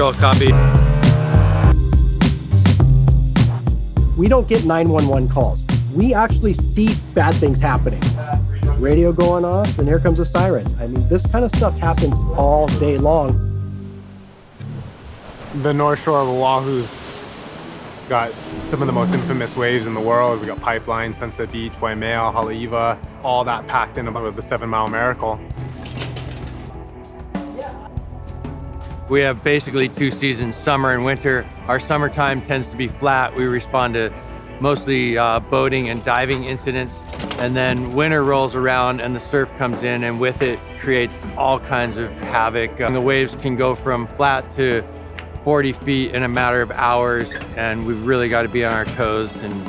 Patrol, copy. We don't get 911 calls. We actually see bad things happening. Radio going off, and here comes a siren. I mean, this kind of stuff happens all day long. The North Shore of Oahu's got some of the most infamous waves in the world. We got Pipeline, Sunset Beach, Waimea, Haleiwa, all that packed in about the 7 Mile Miracle. We have basically 2 seasons, summer and winter. Our summertime tends to be flat. We respond to mostly boating and diving incidents. And then winter rolls around and the surf comes in, and with it creates all kinds of havoc. The waves can go from flat to 40 feet in a matter of hours, and we've really got to be on our toes and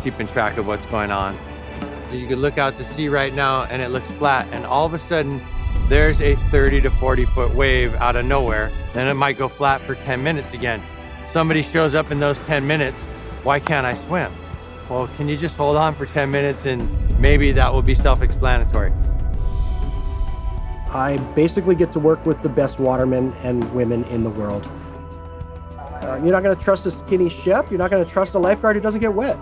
keeping track of what's going on. So you could look out to sea right now and it looks flat, and all of a sudden there's a 30 to 40 foot wave out of nowhere, and it might go flat for 10 minutes again. Somebody shows up in those 10 minutes, why can't I swim? Well, can you just hold on for 10 minutes and maybe that will be self-explanatory. I basically get to work with the best watermen and women in the world. You're not going to trust a skinny chef. You're not going to trust a lifeguard who doesn't get wet.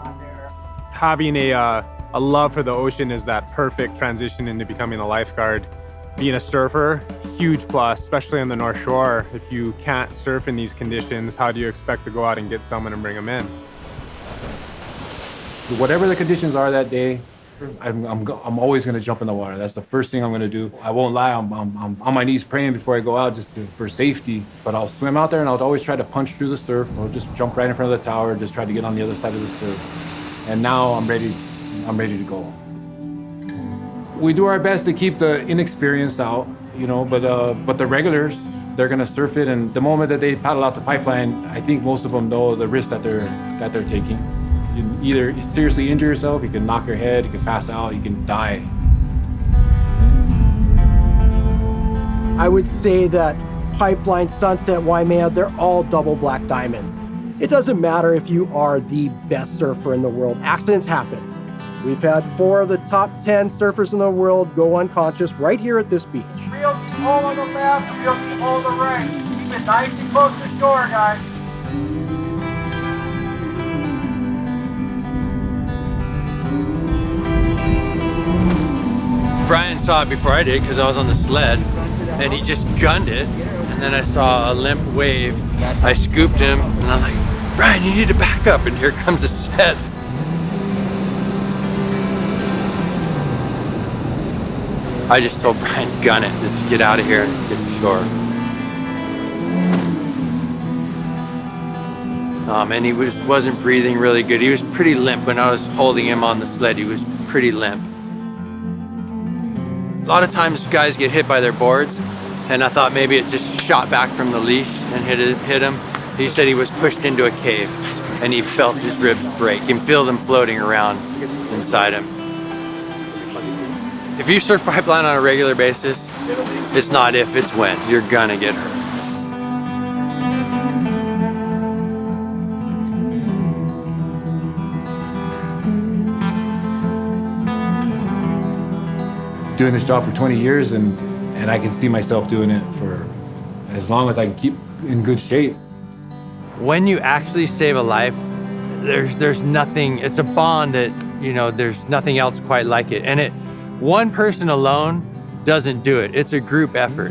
Having a love for the ocean is that perfect transition into becoming a lifeguard. Being a surfer, huge plus, especially on the North Shore. If you can't surf in these conditions, how do you expect to go out and get someone and bring them in? Whatever the conditions are that day, I'm always going to jump in the water. That's the first thing I'm going to do. I won't lie, I'm on my knees praying before I go out for safety. But I'll swim out there and I'll always try to punch through the surf or just jump right in front of the tower, just try to get on the other side of the surf. And now I'm ready to go. We do our best to keep the inexperienced out, you know, but the regulars, they're going to surf it. And the moment that they paddle out the pipeline, I think most of them know the risk that they're taking. You can either seriously injure yourself, you can knock your head, you can pass out, you can die. I would say that Pipeline, Sunset, Waimea, they're all double black diamonds. It doesn't matter if you are the best surfer in the world. Accidents happen. We've had 4 of the top 10 surfers in the world go unconscious right here at this beach. Real deep hole on the left, real deep hole on the right. Keep it nice and close to shore, guys. Brian saw it before I did because I was on the sled, and he just gunned it, and then I saw a limp wave. I scooped him and I'm like, Brian, you need to back up, and here comes a set. I just told Brian, gun it, just get out of here and get to shore. And he wasn't breathing really good. He was pretty limp. When I was holding him on the sled, he was pretty limp. A lot of times guys get hit by their boards, and I thought maybe it just shot back from the leash and hit him. He said he was pushed into a cave and he felt his ribs break. You can feel them floating around inside him. If you surf pipeline on a regular basis, it's not if, it's when. You're gonna get hurt. Doing this job for 20 years and I can see myself doing it for as long as I can keep in good shape. When you actually save a life, there's nothing, it's a bond that, you know, there's nothing else quite like it. And one person alone doesn't do it. It's a group effort.